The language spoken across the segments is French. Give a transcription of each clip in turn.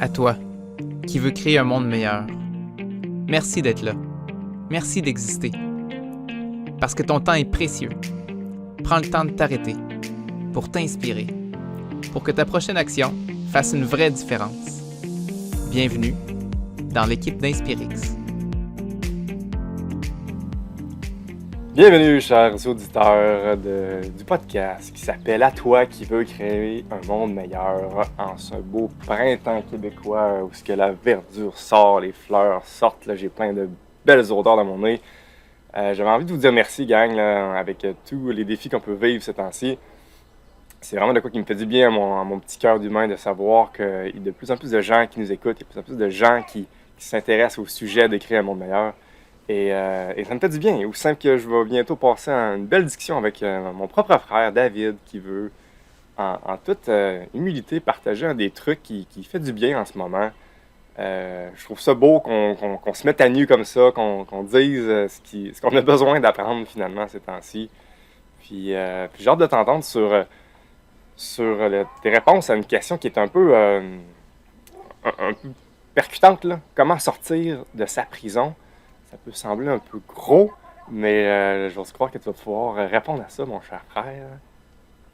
À toi, qui veux créer un monde meilleur. Merci d'être là. Merci d'exister. Parce que ton temps est précieux. Prends le temps de t'arrêter pour t'inspirer, pour que ta prochaine action fasse une vraie différence. Bienvenue dans l'équipe d'Inspirix. Bienvenue, chers auditeurs du podcast qui s'appelle « À toi qui veux créer un monde meilleur » en ce beau printemps québécois où que la verdure sort, les fleurs sortent. Là, j'ai plein de belles odeurs dans mon nez. J'avais envie de vous dire merci, gang, là, avec tous les défis qu'on peut vivre ces temps-ci. C'est vraiment de quoi qui me fait du bien à mon petit cœur d'humain de savoir qu'il y a de plus en plus de gens qui nous écoutent, il y a de plus en plus de gens qui s'intéressent au sujet de créer un monde meilleur. Et ça me fait du bien. Aussi simple que je vais bientôt passer à une belle discussion avec mon propre frère, David, qui veut, en toute humilité, partager un des trucs qui fait du bien en ce moment. Je trouve ça beau qu'on se mette à nu comme ça, qu'on dise ce qu'on a besoin d'apprendre finalement ces temps-ci. Puis j'ai hâte de t'entendre sur tes réponses à une question qui est un peu percutante, là. Comment sortir de sa prison? Ça peut sembler un peu gros, mais j'ose croire que tu vas pouvoir répondre à ça, mon cher frère.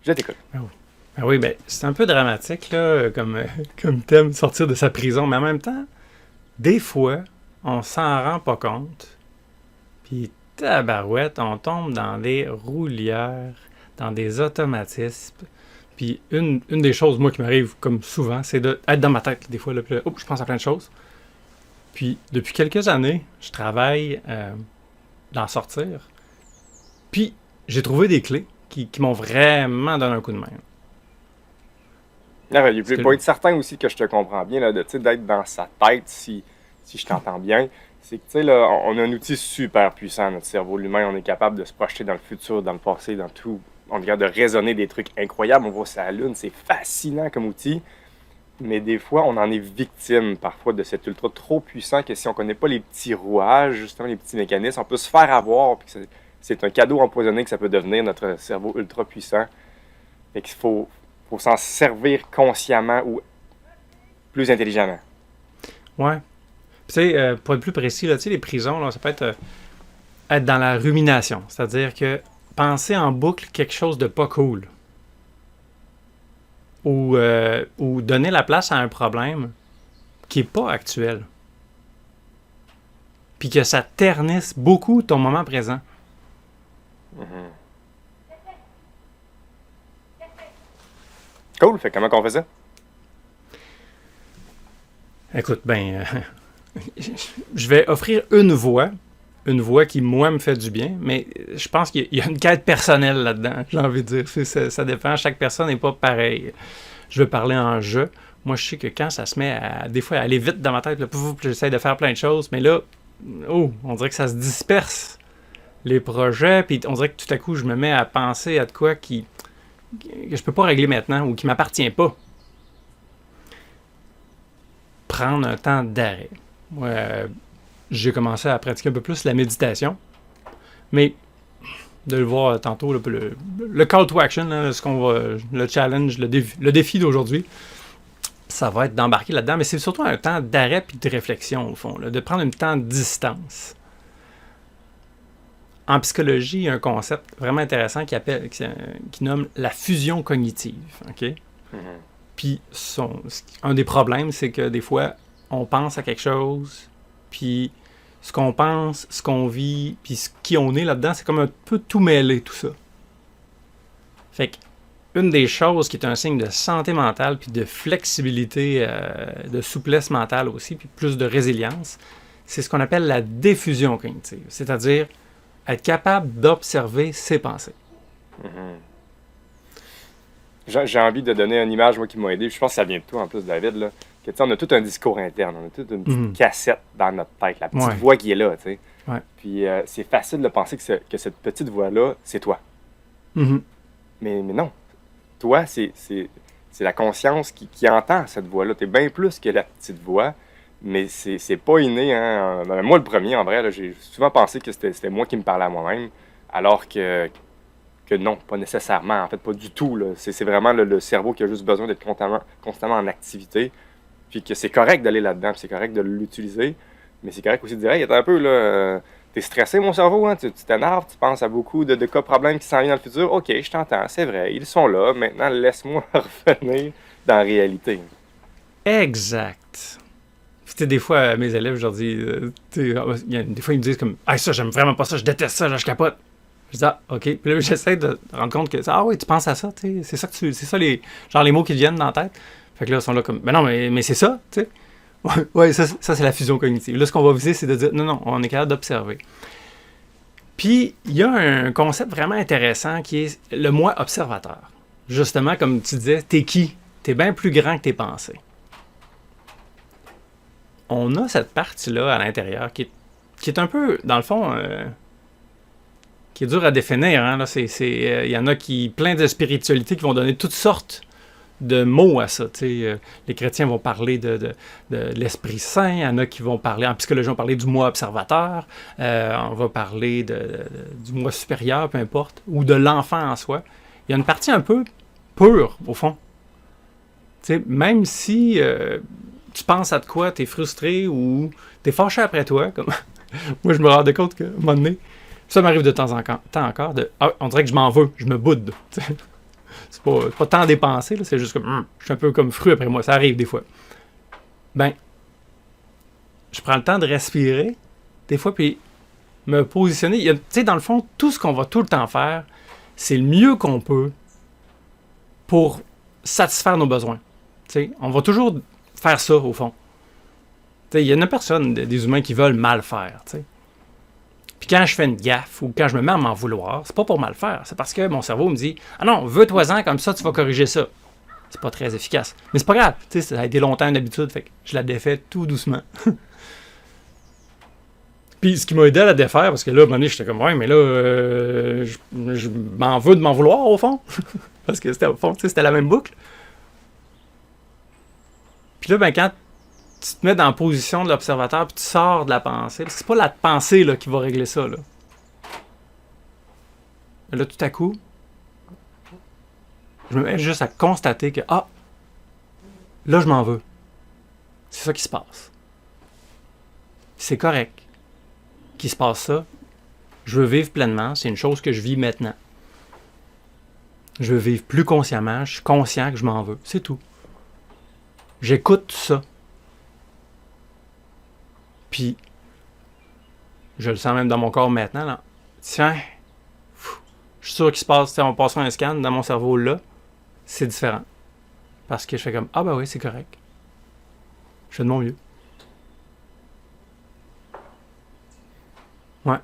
Je t'écoute. Oui, c'est un peu dramatique là, comme thème, sortir de sa prison, mais en même temps, des fois, on s'en rend pas compte, puis tabarouette, on tombe dans des roulières, dans des automatismes. Puis une des choses, moi, qui m'arrive comme souvent, c'est d'être dans ma tête, des fois, là, puis là, je pense à plein de choses. Puis, depuis quelques années, je travaille d'en sortir. Puis, j'ai trouvé des clés qui m'ont vraiment donné un coup de main. Il faut être certain aussi que je te comprends bien, là, d'être dans sa tête, si je t'entends bien. C'est que, là, on a un outil super puissant, notre cerveau, l'humain. On est capable de se projeter dans le futur, dans le passé, dans tout. On est capable de raisonner des trucs incroyables. On voit sa lune, c'est fascinant comme outil. Mais des fois, on en est victime parfois de cet ultra trop puissant que si on ne connaît pas les petits rouages, justement les petits mécanismes, on peut se faire avoir. Puis c'est un cadeau empoisonné que ça peut devenir notre cerveau ultra puissant. Fait qu'il faut s'en servir consciemment ou plus intelligemment. Ouais. Tu sais, pour être plus précis, là, les prisons, là, ça peut être dans la rumination. C'est-à-dire que penser en boucle quelque chose de pas cool. Ou donner la place à un problème qui n'est pas actuel. Puis que ça ternisse beaucoup ton moment présent. Mm-hmm. Cool, fait comment qu'on fait ça? Écoute, je vais offrir une voie qui, moi, me fait du bien, mais je pense qu'il y a une quête personnelle là-dedans, j'ai envie de dire. Ça dépend, chaque personne n'est pas pareille. Je veux parler en jeu. Moi, je sais que quand ça se met des fois, à aller vite dans ma tête, là, j'essaie de faire plein de choses, mais là, on dirait que ça se disperse, les projets, puis on dirait que tout à coup, je me mets à penser à de quoi que je peux pas régler maintenant ou qui m'appartient pas. Prendre un temps d'arrêt. Moi, j'ai commencé à pratiquer un peu plus la méditation, mais de le voir tantôt, là, le call to action, là, le challenge, le défi d'aujourd'hui, ça va être d'embarquer là-dedans, mais c'est surtout un temps d'arrêt et de réflexion, au fond, là, de prendre un temps de distance. En psychologie, il y a un concept vraiment intéressant qui nomme la fusion cognitive. Okay? Mm-hmm. Puis, un des problèmes, c'est que des fois, on pense à quelque chose, puis ce qu'on pense, ce qu'on vit, puis qui on est là-dedans, c'est comme un peu tout mêlé, tout ça. Fait que, une des choses qui est un signe de santé mentale, puis de flexibilité, de souplesse mentale aussi, puis plus de résilience, c'est ce qu'on appelle la diffusion cognitive. C'est-à-dire être capable d'observer ses pensées. Mm-hmm. J'ai envie de donner une image, moi, qui m'a aidé. Je pense que ça vient de toi, en plus, David, là. Que, on a tout un discours interne, on a toute une petite cassette dans notre tête, la petite voix qui est là, tu sais. Ouais. Puis c'est facile de penser que cette petite voix-là, c'est toi. Mm-hmm. Mais non. Toi, c'est la conscience qui entend cette voix-là. T'es bien plus que la petite voix, mais c'est pas inné, hein. Moi, le premier, en vrai, là, j'ai souvent pensé que c'était moi qui me parlais à moi-même, alors que non, pas nécessairement, en fait, pas du tout, là. C'est vraiment le cerveau qui a juste besoin d'être constamment en activité Puis que c'est correct d'aller là-dedans, puis c'est correct de l'utiliser, mais c'est correct aussi de dire, hey, attends un peu, là, t'es stressé, mon cerveau, hein? Tu t'énerves, tu penses à beaucoup de cas problèmes qui s'en viennent dans le futur. Ok, je t'entends, c'est vrai, ils sont là, maintenant laisse-moi revenir dans la réalité. Exact. Puis, tu sais, des fois, mes élèves, je leur dis, des fois, ils me disent comme, ah, ça, j'aime vraiment pas ça, je déteste ça, là, je capote. Je dis, ah, ok. Puis là, j'essaie de rendre compte que, ah oui, tu penses à ça, tu sais, c'est ça que c'est ça les mots qui te viennent dans la tête. Fait que là, ils sont là comme, ben non, mais c'est ça, tu sais. Ouais, ça, c'est la fusion cognitive. Là, ce qu'on va viser, c'est de dire, non, on est capable d'observer. Puis, il y a un concept vraiment intéressant qui est le moi observateur. Justement, comme tu disais, t'es qui? T'es bien plus grand que tes pensées. On a cette partie-là à l'intérieur qui est un peu, dans le fond, qui est dur à définir. Hein, là, il y en a plein de spiritualités qui vont donner toutes sortes de mots à ça. Les chrétiens vont parler de l'Esprit Saint, il y en a qui vont parler, en psychologie, on va parler du moi observateur, on va parler du moi supérieur, peu importe, ou de l'enfant en soi. Il y a une partie un peu pure, au fond. Même si tu penses à de quoi, t'es frustré ou t'es fâché après toi, comme moi je me rendais compte qu'à un moment donné, ça m'arrive de temps en temps encore, on dirait que je m'en veux, je me boude. C'est pas tant des pensées, là, c'est juste comme, je suis un peu comme fru après moi, ça arrive des fois. Ben, je prends le temps de respirer, des fois, puis me positionner. Tu sais, dans le fond, tout ce qu'on va tout le temps faire, c'est le mieux qu'on peut pour satisfaire nos besoins. T'sais, on va toujours faire ça, au fond. Il y a une personne, des humains qui veulent mal faire. T'sais. Puis quand je fais une gaffe ou quand je me mets à m'en vouloir, c'est pas pour mal faire. C'est parce que mon cerveau me dit « Ah non, veux-toi-en, comme ça, tu vas corriger ça. » C'est pas très efficace. Mais c'est pas grave. T'sais, ça a été longtemps une habitude, fait que je la défais tout doucement. Puis ce qui m'a aidé à la défaire, parce que là, à un moment donné, j'étais comme « Ouais, mais là, je m'en veux de m'en vouloir, au fond. » Parce que c'était, au fond, c'était la même boucle. Puis là, ben, quand tu te mets dans la position de l'observateur puis tu sors de la pensée, parce que c'est pas la pensée là, qui va régler ça. Là, tout à coup, je me mets juste à constater que, là, je m'en veux. C'est ça qui se passe. C'est correct qu'il se passe ça. Je veux vivre pleinement. C'est une chose que je vis maintenant. Je veux vivre plus consciemment. Je suis conscient que je m'en veux. C'est tout. J'écoute ça. Puis, je le sens même dans mon corps maintenant. Là. Tiens, je suis sûr qu'il se passe, on passera un scan dans mon cerveau là. C'est différent. Parce que je fais comme, ben oui, c'est correct. Je fais de mon mieux. Ouais.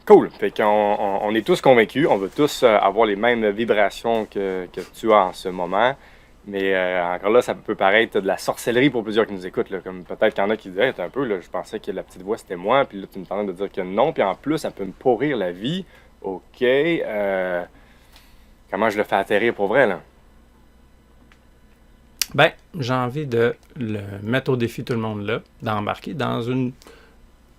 Cool. Fait qu'on est tous convaincus. On veut tous avoir les mêmes vibrations que tu as en ce moment. Mais encore là, ça peut paraître de la sorcellerie pour plusieurs qui nous écoutent. Là, comme peut-être qu'il y en a qui disent un peu, là, je pensais que la petite voix c'était moi, puis là tu me tentes de dire que non, puis en plus, ça peut me pourrir la vie. Ok. Comment je le fais atterrir pour vrai, là? Ben, j'ai envie de le mettre au défi tout le monde là, d'embarquer dans une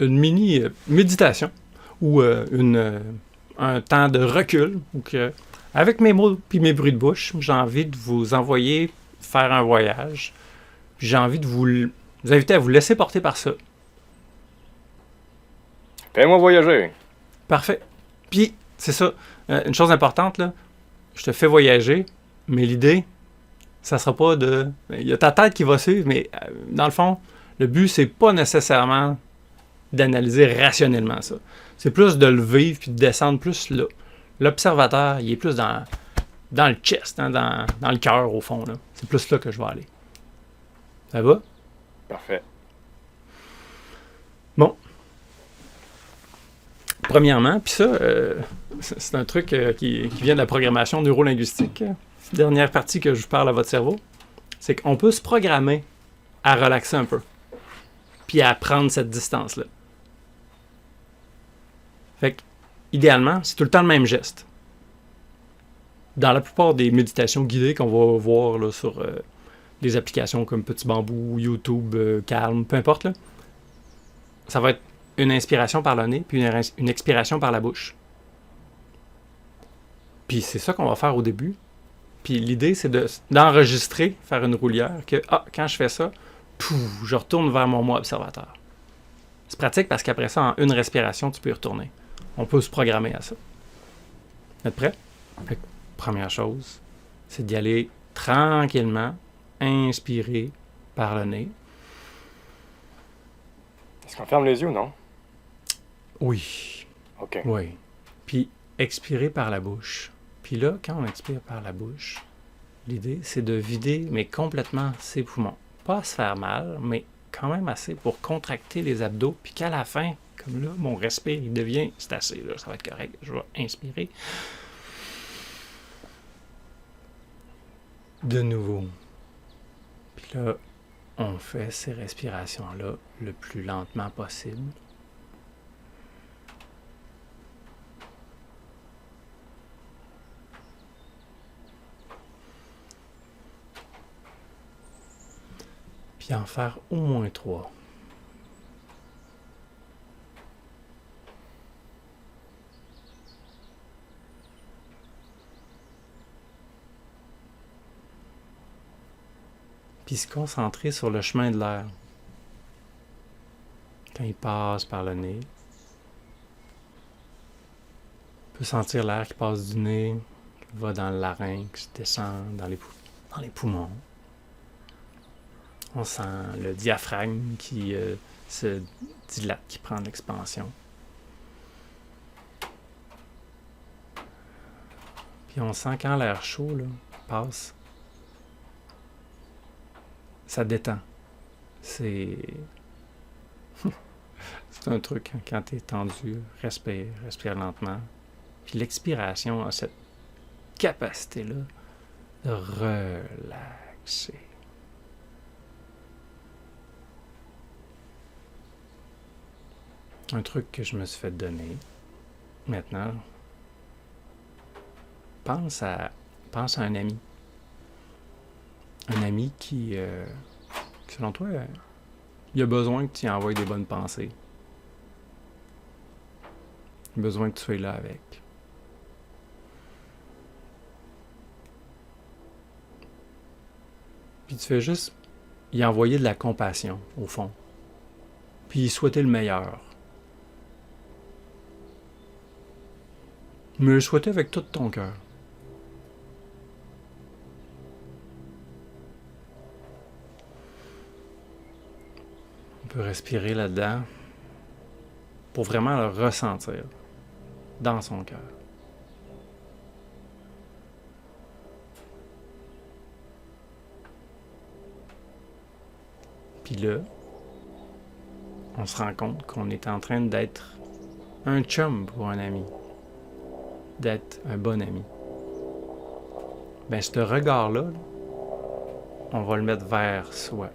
mini méditation ou un temps de recul où que. Avec mes mots et mes bruits de bouche, j'ai envie de vous envoyer faire un voyage. J'ai envie de vous inviter à vous laisser porter par ça. Fais-moi voyager. Parfait. Puis, c'est ça. Une chose importante, là, je te fais voyager, mais l'idée, ça sera pas de... Il y a ta tête qui va suivre, mais dans le fond, le but, c'est pas nécessairement d'analyser rationnellement ça. C'est plus de le vivre puis de descendre plus là. L'observateur, il est plus dans le chest, hein, dans le cœur, au fond. Là. C'est plus là que je vais aller. Ça va? Parfait. Bon. Premièrement, puis ça, c'est un truc qui vient de la programmation neurolinguistique. Dernière partie que je vous parle à votre cerveau, c'est qu'on peut se programmer à relaxer un peu, puis à prendre cette distance-là. Fait que, idéalement, c'est tout le temps le même geste. Dans la plupart des méditations guidées qu'on va voir là, sur des applications comme Petit Bambou, YouTube, Calm, peu importe, là, ça va être une inspiration par le nez, puis une expiration par la bouche. Puis c'est ça qu'on va faire au début. Puis l'idée, c'est d'enregistrer, faire une roulière, que quand je fais ça, je retourne vers mon moi observateur. C'est pratique parce qu'après ça, en une respiration, tu peux y retourner. On peut se programmer à ça. Vous êtes prêts? Fait que, première chose, c'est d'y aller tranquillement, inspirer par le nez. Est-ce qu'on ferme les yeux ou non? Oui. OK. Oui. Puis expirer par la bouche. Puis là, quand on expire par la bouche, l'idée, c'est de vider, mais complètement ses poumons. Pas à se faire mal, mais quand même assez pour contracter les abdos, puis qu'à la fin, comme là, mon respire, il devient, c'est assez, là, ça va être correct, je vais inspirer. De nouveau. Puis là, on fait ces respirations-là le plus lentement possible. Puis en faire au moins 3. Puis se concentrer sur le chemin de l'air. Quand il passe par le nez, on peut sentir l'air qui passe du nez, qui va dans le larynx, descend dans les poumons. On sent le diaphragme qui se dilate, qui prend de l'expansion. Puis on sent quand l'air chaud là, passe, ça détend. C'est un truc, hein, quand tu es tendu, respire lentement. Puis l'expiration a cette capacité-là de relaxer. Un truc que je me suis fait donner, maintenant, pense à un ami. Un ami qui selon toi, il a besoin que tu y envoies des bonnes pensées. Il a besoin que tu sois là avec. Puis tu fais juste y envoyer de la compassion, au fond. Puis y souhaiter le meilleur. Mais le souhaiter avec tout ton cœur. On peut respirer là-dedans pour vraiment le ressentir dans son cœur. Puis là, on se rend compte qu'on est en train d'être un chum pour un ami. D'être un bon ami. Ben, ce regard-là, on va le mettre vers soi.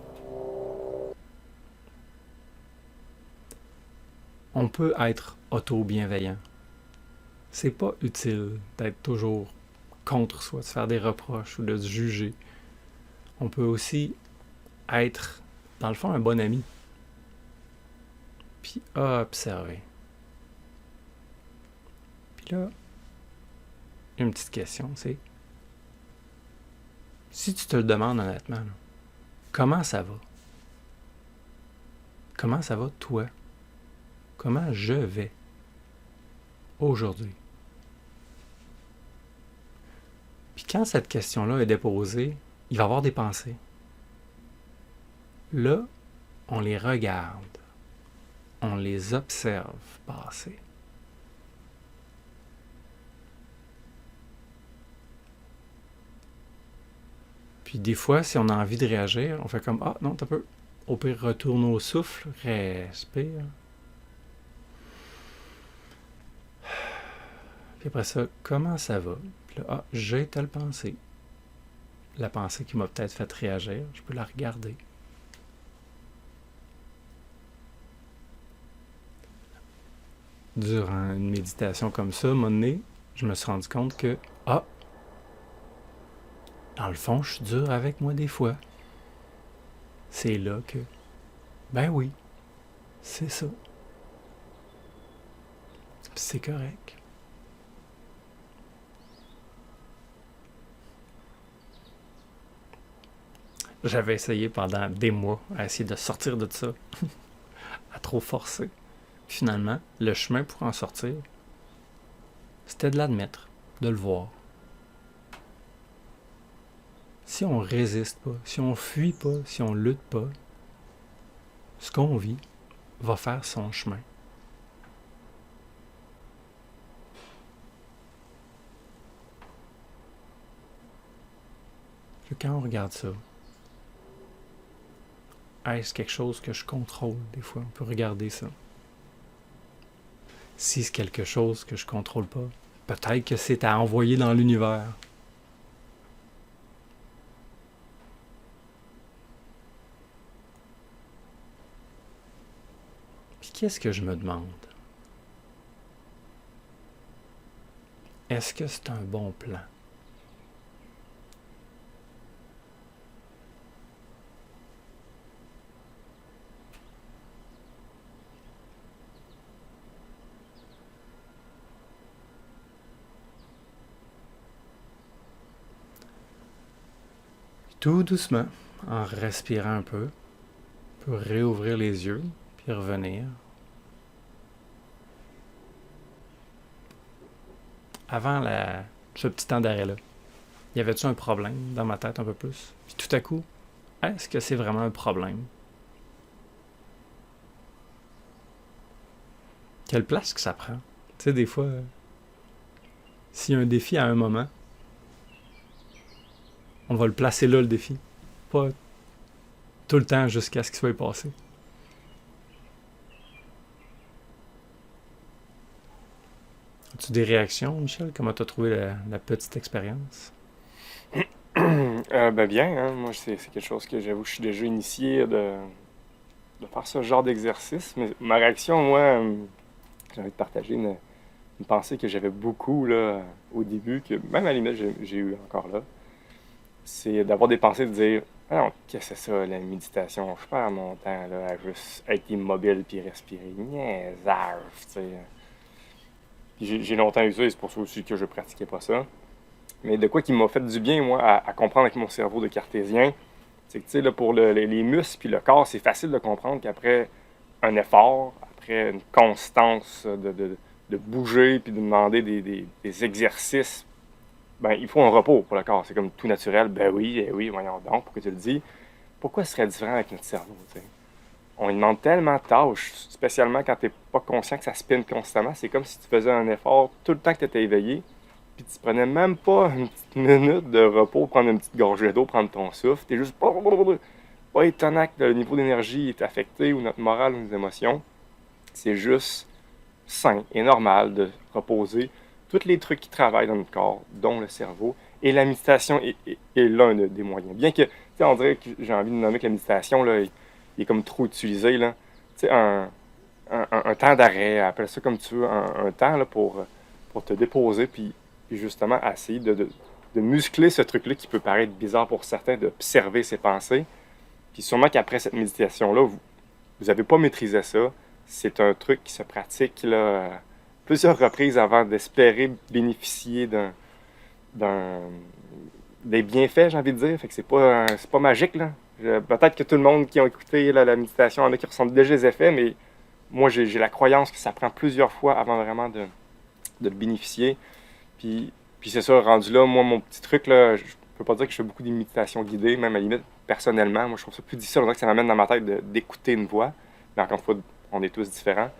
On peut être auto-bienveillant. C'est pas utile d'être toujours contre soi, de se faire des reproches ou de se juger. On peut aussi être, dans le fond, un bon ami. Puis observer. Puis là, une petite question, c'est si tu te le demandes honnêtement, là, comment ça va? Comment ça va toi? Comment je vais aujourd'hui? Puis quand cette question-là est déposée, il va y avoir des pensées. Là, on les regarde, on les observe passer. Puis des fois, si on a envie de réagir, on fait comme « Ah, non, t'as peu. » Au pire, retourne au souffle, respire. Puis après ça, comment ça va? Puis là, ah, j'ai telle pensée. La pensée qui m'a peut-être fait réagir, je peux la regarder. Durant une méditation comme ça, à un moment donné, je me suis rendu compte que, ah, dans le fond, je suis dur avec moi des fois. C'est là que, ben oui, c'est ça. C'est correct. j'avais essayé pendant des mois à essayer de sortir de ça, à trop forcer. Finalement, le chemin pour en sortir, c'était de l'admettre, de le voir. Si on résiste pas, si on fuit pas, si on lutte pas, ce qu'on vit va faire son chemin. Que quand on regarde ça, est-ce quelque chose que je contrôle? Des fois, on peut regarder ça. Si c'est quelque chose que je contrôle pas, peut-être que c'est à envoyer dans l'univers. Puis qu'est-ce que je me demande? Est-ce que c'est un bon plan? Tout doucement, en respirant un peu, on peut réouvrir les yeux, puis revenir. Avant ce petit temps d'arrêt-là, y avait-tu un problème dans ma tête un peu plus? Puis tout à coup, est-ce que c'est vraiment un problème? Quelle place que ça prend? Tu sais, des fois, s'il y a un défi à un moment, on va le placer là, le défi. Pas tout le temps jusqu'à ce qu'il soit passé. As-tu des réactions, Michel? Comment tu as trouvé la petite expérience? Bien, hein. Moi, c'est quelque chose que j'avoue, je suis déjà initié de faire ce genre d'exercice. Mais ma réaction, moi, j'ai envie de partager une pensée que j'avais beaucoup là, au début, que même à la limite, j'ai eu encore là. C'est d'avoir des pensées de dire « Ah non, qu'est-ce que c'est ça, la méditation? Je perds mon temps là, à juste être immobile puis respirer. Niaisage, tu sais. » J'ai longtemps eu ça et c'est pour ça aussi que je pratiquais pas ça. Mais de quoi qui m'a fait du bien, moi, à comprendre avec mon cerveau de cartésien, c'est que, tu sais, là, pour les muscles puis le corps, c'est facile de comprendre qu'après un effort, après une constance de bouger puis de demander des exercices, ben, il faut un repos pour le corps. C'est comme tout naturel. Ben oui, voyons donc, pourquoi tu le dis? Pourquoi ce serait différent avec notre cerveau, tu sais? On lui demande tellement de tâches, spécialement quand tu n'es pas conscient que ça spinne constamment. C'est comme si tu faisais un effort tout le temps que tu étais éveillé, puis tu prenais même pas une petite minute de repos, prendre une petite gorgée d'eau, prendre ton souffle. Tu es juste pas étonnant que le niveau d'énergie est affecté ou notre morale ou nos émotions. C'est juste sain et normal de reposer tous les trucs qui travaillent dans notre corps, dont le cerveau. Et la méditation est l'un des moyens. Bien que, tu sais, on dirait que j'ai envie de nommer que la méditation, là, il est comme trop utilisé, là. Tu sais, un temps d'arrêt, appelle ça comme tu veux, un temps là, pour te déposer, puis justement essayer de muscler ce truc-là qui peut paraître bizarre pour certains, d'observer ses pensées. Puis sûrement qu'après cette méditation-là, vous n'avez pas maîtrisé ça. C'est un truc qui se pratique là, plusieurs reprises avant d'espérer bénéficier des bienfaits, j'ai envie de dire. Fait que c'est pas magique, là. Peut-être que tout le monde qui a écouté là, la méditation en a qui ressentent déjà les effets, mais moi, j'ai la croyance que ça prend plusieurs fois avant vraiment de bénéficier. Puis c'est ça, rendu là, moi, mon petit truc, là, je peux pas dire que je fais beaucoup de méditations guidées, même à la limite, personnellement. Moi, je trouve ça plus difficile. On dirait que ça m'amène dans ma tête d'écouter une voix. Mais encore une fois, on est tous différents.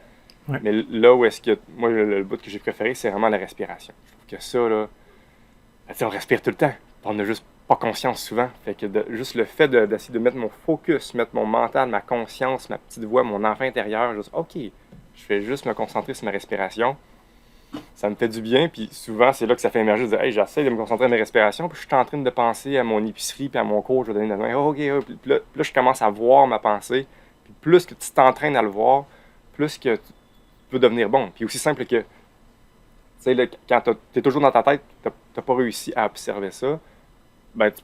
Ouais. Mais là où est-ce que... Moi, le bout que j'ai préféré, c'est vraiment la respiration. Je trouve que ça, là... on respire tout le temps. On n'a juste pas conscience souvent. Fait que juste le fait d'essayer de mettre mon focus, mettre mon mental, ma conscience, ma petite voix, mon enfant intérieur, juste, OK, je vais juste me concentrer sur ma respiration. Ça me fait du bien, puis souvent, c'est là que ça fait émerger de dire « Hey, j'essaie de me concentrer sur ma respiration, puis je suis en train de penser à mon épicerie, puis à mon cours, je vais donner la main. OK, puis là, je commence à voir ma pensée. Puis plus que tu t'entraînes à le voir, plus que tu peux devenir bon. Puis aussi simple que, tu sais, quand tu es toujours dans ta tête, tu n'as pas réussi à observer ça, ben, tu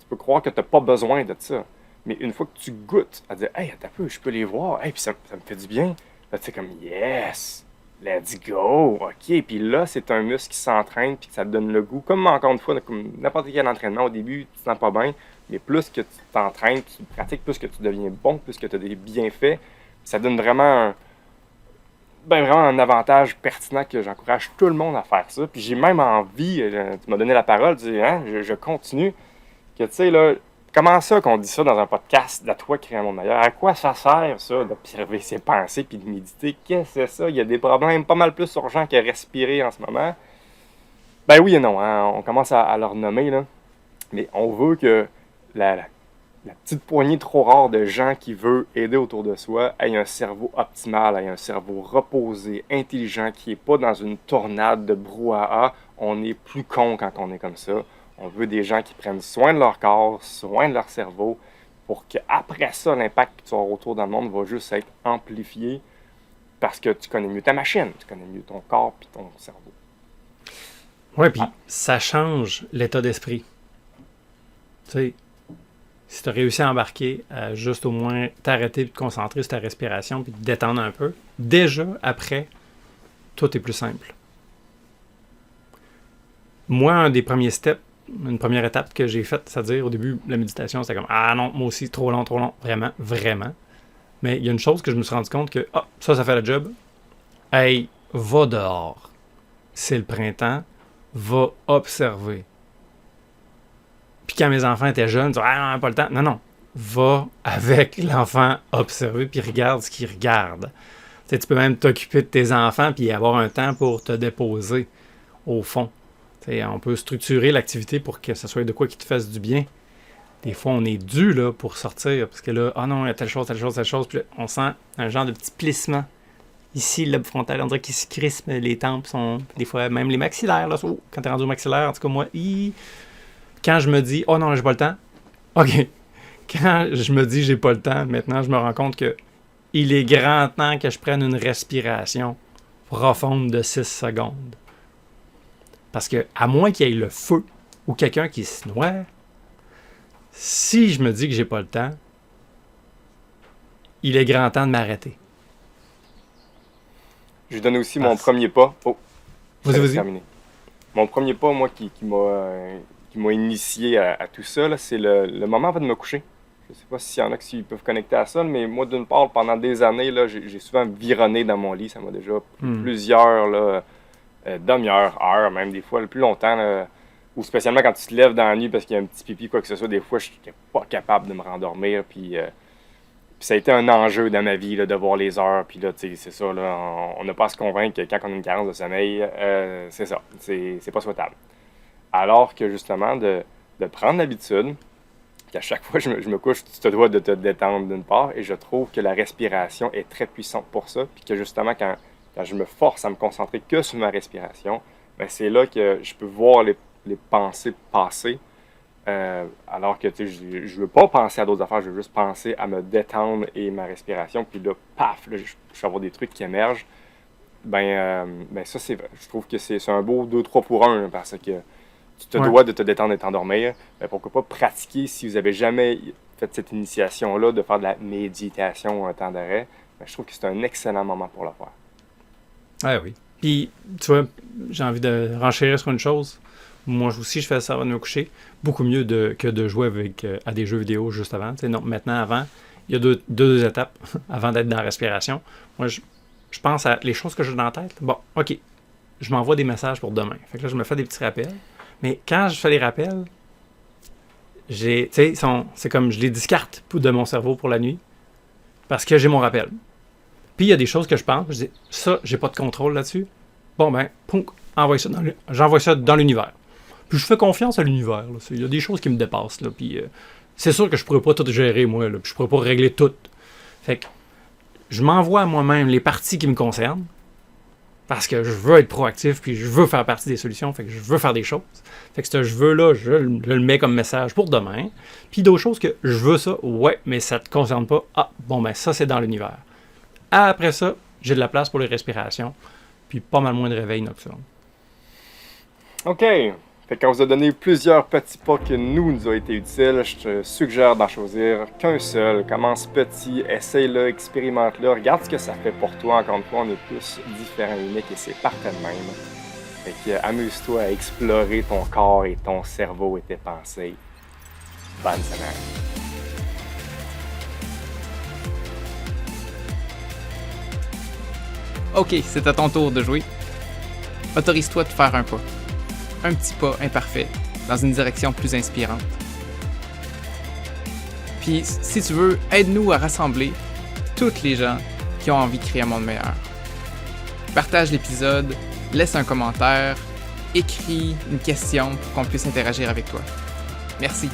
peux croire que tu n'as pas besoin de ça. Mais une fois que tu goûtes à dire « Hey, attends un peu, je peux les voir, hey, puis ça me fait du bien », là, tu sais, comme « Yes! Let's go! » OK, puis là, c'est un muscle qui s'entraîne puis que ça te donne le goût. Comme encore une fois, comme n'importe quel entraînement, au début, tu te sens pas bien. Mais plus que tu t'entraînes, tu pratiques, plus que tu deviens bon, plus que tu as des bienfaits, ça donne vraiment un avantage pertinent que j'encourage tout le monde à faire ça. Puis j'ai même envie, tu m'as donné la parole, tu dis, je continue, que tu sais, là, comment ça qu'on dit ça dans un podcast d'À toi créer un monde meilleur? À quoi ça sert, ça, d'observer ses pensées puis de méditer? Qu'est-ce que c'est ça? Il y a des problèmes pas mal plus urgents que respirer en ce moment. Ben oui et non, hein? On commence à leur nommer, là. Mais on veut que la petite poignée trop rare de gens qui veulent aider autour de soi aient un cerveau optimal, aient un cerveau reposé, intelligent, qui n'est pas dans une tornade de brouhaha. On est plus con quand on est comme ça. On veut des gens qui prennent soin de leur corps, soin de leur cerveau, pour qu'après ça, l'impact que tu auras autour dans le monde va juste être amplifié parce que tu connais mieux ta machine, tu connais mieux ton corps et ton cerveau. Oui, puis ça change l'état d'esprit. Tu sais, si tu as réussi à embarquer, à juste au moins t'arrêter et te concentrer sur ta respiration puis te détendre un peu, déjà, après, tout est plus simple. Moi, un des premiers steps, une première étape que j'ai faite, c'est-à-dire au début, la méditation, c'était comme « Ah non, moi aussi, trop long, vraiment, vraiment. » Mais il y a une chose que je me suis rendu compte que « Ah, ça fait le job. Hey, va dehors. C'est le printemps. Va observer. » Puis quand mes enfants étaient jeunes, ils disaient « Ah non, pas le temps. » Non, va avec l'enfant observer puis regarde ce qu'il regarde. Tu sais, tu peux même t'occuper de tes enfants puis avoir un temps pour te déposer au fond. T'sais, on peut structurer l'activité pour que ce soit de quoi qui te fasse du bien. Des fois, on est dû là, pour sortir, parce que là, ah non, il y a telle chose, puis là, on sent un genre de petit plissement. Ici, le lobe frontal, on dirait qu'il se crispe, les tempes sont, des fois, même les maxillaires, là, quand t'es rendu au maxillaire, en tout cas, moi, quand je me dis, oh non, j'ai pas le temps, ok, quand je me dis, j'ai pas le temps, maintenant, je me rends compte que il est grand temps que je prenne une respiration profonde de 6 secondes. Parce que, à moins qu'il y ait le feu ou quelqu'un qui se noie, si je me dis que j'ai pas le temps, il est grand temps de m'arrêter. Je donne aussi mon premier pas. Oh, vas-y. Terminé. Mon premier pas, moi, qui m'a initié à tout ça, là, c'est le moment avant de me coucher. Je sais pas s'il y en a qui peuvent connecter à ça, mais moi, d'une part, pendant des années, là, j'ai souvent vironné dans mon lit. Ça m'a déjà pris plusieurs là, demi-heures, heures, même des fois, le plus longtemps. Là, ou spécialement quand tu te lèves dans la nuit parce qu'il y a un petit pipi, quoi que ce soit, des fois, je n'étais pas capable de me rendormir. Puis ça a été un enjeu dans ma vie là, de voir les heures. Puis là, tu sais, c'est ça, là, on n'a pas à se convaincre que quand on a une carence de sommeil, c'est ça, c'est pas souhaitable. Alors que justement, de prendre l'habitude, qu'à chaque fois que je me couche, tu te dois de te détendre d'une part, et je trouve que la respiration est très puissante pour ça, puis que justement, quand je me force à me concentrer que sur ma respiration, ben c'est là que je peux voir les pensées passer, alors que je veux pas penser à d'autres affaires, je veux juste penser à me détendre et ma respiration, puis là, paf, là, je vais avoir des trucs qui émergent. Ben ça, je trouve que c'est un beau 2-3 pour 1, parce que tu te dois de te détendre et t'endormir. Ben, pourquoi pas pratiquer, si vous avez jamais fait cette initiation-là, de faire de la méditation ou un temps d'arrêt, ben, je trouve que c'est un excellent moment pour le faire. Ah oui. Puis, tu vois, j'ai envie de renchérir sur une chose. Moi aussi, je fais ça avant de me coucher. Beaucoup mieux que de jouer à des jeux vidéo juste avant. T'sais, non, maintenant, avant, il y a deux étapes avant d'être dans la respiration. Moi, je pense à les choses que j'ai dans la tête. Bon, OK, je m'envoie des messages pour demain. Fait que là, je me fais des petits rappels. Mais quand je fais les rappels, c'est comme je les discarte de mon cerveau pour la nuit parce que j'ai mon rappel. Puis il y a des choses que je pense, je dis, ça, j'ai pas de contrôle là-dessus. Bon, ben, j'envoie ça dans l'univers. Puis je fais confiance à l'univers. Il y a des choses qui me dépassent. Là, puis c'est sûr que je pourrais pas tout gérer, moi. Là, puis je pourrais pas régler tout. Fait que je m'envoie à moi-même les parties qui me concernent parce que je veux être proactif puis je veux faire partie des solutions. Fait que je veux faire des choses. Fait que ce je veux-là, je le mets comme message pour demain. Puis d'autres choses que je veux ça, ouais, mais ça te concerne pas. Ah, bon, ben ça, c'est dans l'univers. Après ça, j'ai de la place pour les respirations, puis pas mal moins de réveil nocturne. OK. Fait qu'on vous a donné plusieurs petits pas qui nous ont été utiles. Je te suggère d'en choisir qu'un seul. Commence petit, essaye-le, expérimente-le, regarde ce que ça fait pour toi. Encore une fois, on est tous différents et uniques et c'est parfait de même. Fait que amuse-toi à explorer ton corps et ton cerveau et tes pensées. Bonne semaine. Ok, c'est à ton tour de jouer. Autorise-toi de faire un pas. Un petit pas imparfait dans une direction plus inspirante. Puis, si tu veux, aide-nous à rassembler toutes les gens qui ont envie de créer un monde meilleur. Partage l'épisode, laisse un commentaire, écris une question pour qu'on puisse interagir avec toi. Merci.